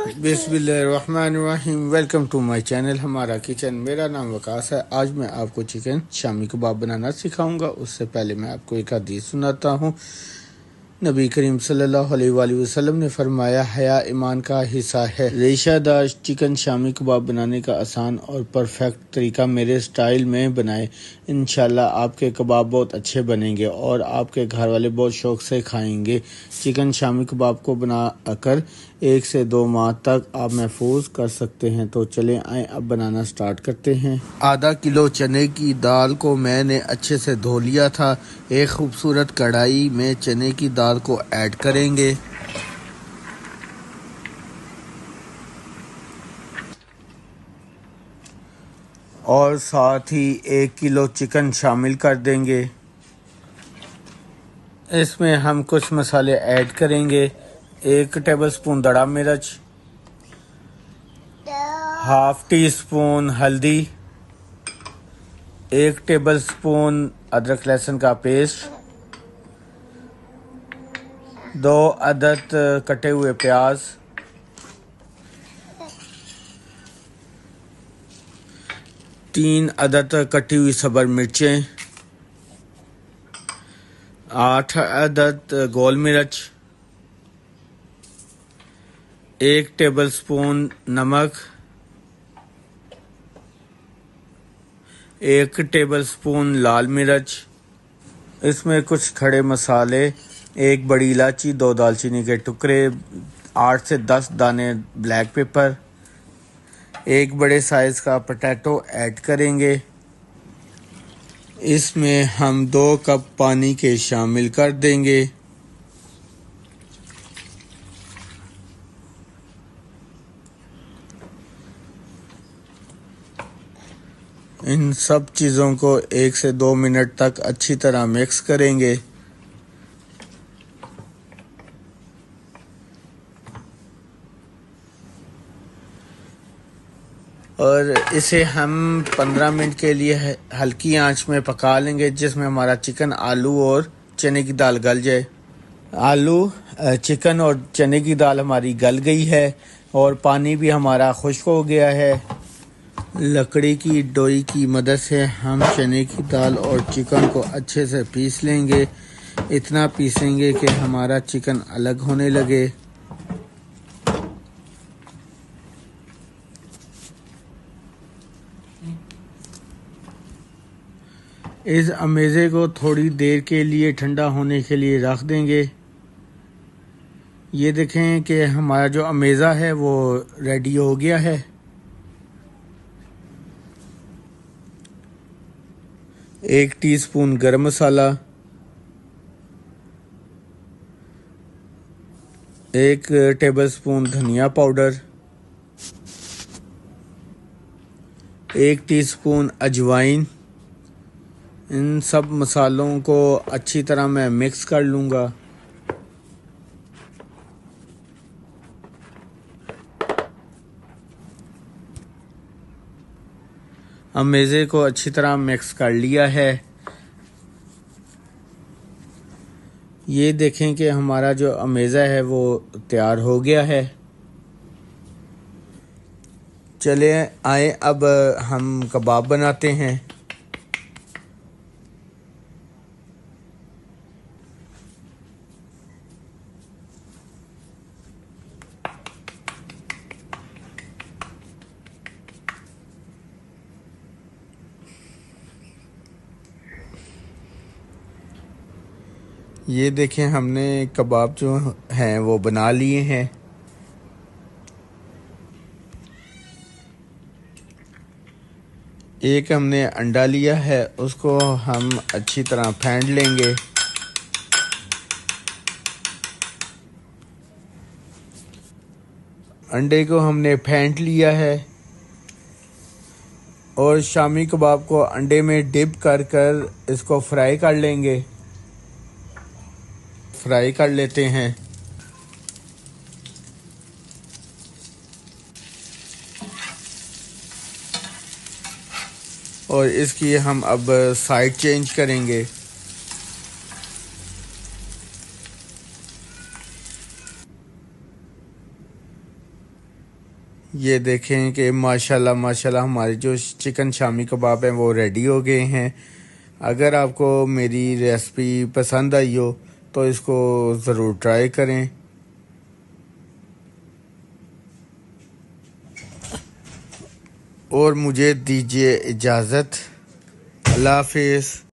बिस्मिल्लाहिर्रहमानिर्रहीम। Welcome to my channel हमारा kitchen. मेरा नाम वकास है। आज मैं आपको चिकन शामी कबाब बनाना सिखाऊंगा। उससे पहले मैं आपको एक हदीस सुनाता हूँ। नबी करीम सल्लल्लाहु अलैहि वसल्लम ने फरमाया, हया ईमान का हिस्सा है। रेशादार चिकन शामी कबाब बनाने का आसान और परफेक्ट तरीका मेरे स्टाइल में बनाएं। इंशाल्लाह आपके कबाब बहुत अच्छे बनेंगे और आपके घर वाले बहुत शौक़ से खाएंगे। चिकन शामी कबाब को बनाकर 1 से 2 माह तक आप महफूज कर सकते हैं। तो चलें आए अब बनाना स्टार्ट करते हैं। आधा किलो चने की दाल को मैंने अच्छे से धो लिया था। एक खूबसूरत कढ़ाई में चने की दाल को ऐड करेंगे और साथ ही 1 किलो चिकन शामिल कर देंगे। इसमें हम कुछ मसाले ऐड करेंगे। 1 टेबलस्पून दड़ा मिर्च, हाफ टी स्पून हल्दी, 1 टेबलस्पून अदरक लहसुन का पेस्ट, 2 अदद कटे हुए प्याज, 3 अदद कटी हुई सब्ज़ मिर्चें, 8 अदद गोल मिर्च, 1 टेबलस्पून नमक, 1 टेबलस्पून लाल मिर्च। इसमें कुछ खड़े मसाले, 1 बड़ी इलायची, 2 दालचीनी के टुकड़े, 8 से 10 दाने ब्लैक पेपर, 1 बड़े साइज़ का पोटैटो ऐड करेंगे। इसमें हम 2 कप पानी के शामिल कर देंगे। इन सब चीज़ों को 1 से 2 मिनट तक अच्छी तरह मिक्स करेंगे। और इसे हम 15 मिनट के लिए हल्की आंच में पका लेंगे, जिसमें हमारा चिकन, आलू और चने की दाल गल जाए। आलू, चिकन और चने की दाल हमारी गल गई है और पानी भी हमारा खुश्क हो गया है। लकड़ी की डोई की मदद से हम चने की दाल और चिकन को अच्छे से पीस लेंगे। इतना पीसेंगे कि हमारा चिकन अलग होने लगे। इस अमेज़े को थोड़ी देर के लिए ठंडा होने के लिए रख देंगे। ये देखें कि हमारा जो अमेज़ा है वो रेडी हो गया है। एक टीस्पून गरम मसाला, 1 टेबलस्पून धनिया पाउडर, 1 टीस्पून अजवाइन। इन सब मसालों को अच्छी तरह मैं मिक्स कर लूँगा। अमेज़े को अच्छी तरह मिक्स कर लिया है। ये देखें कि हमारा जो अमेज़ा है वो तैयार हो गया है। चले आए अब हम कबाब बनाते हैं। ये देखें हमने कबाब जो हैं वो बना लिए हैं। एक हमने अंडा लिया है, उसको हम अच्छी तरह फेंट लेंगे। अंडे को हमने फेंट लिया है और शामी कबाब को अंडे में डिप कर कर इसको फ्राई कर लेंगे। फ्राई कर लेते हैं। और इसकी हम अब साइड चेंज करेंगे। ये देखें कि माशाल्लाह माशाल्लाह हमारे जो चिकन शामी कबाब हैं वो रेडी हो गए हैं। अगर आपको मेरी रेसिपी पसंद आई हो तो इसको ज़रूर ट्राई करें। और मुझे दीजिए इजाज़त। अल्लाह हाफिज़।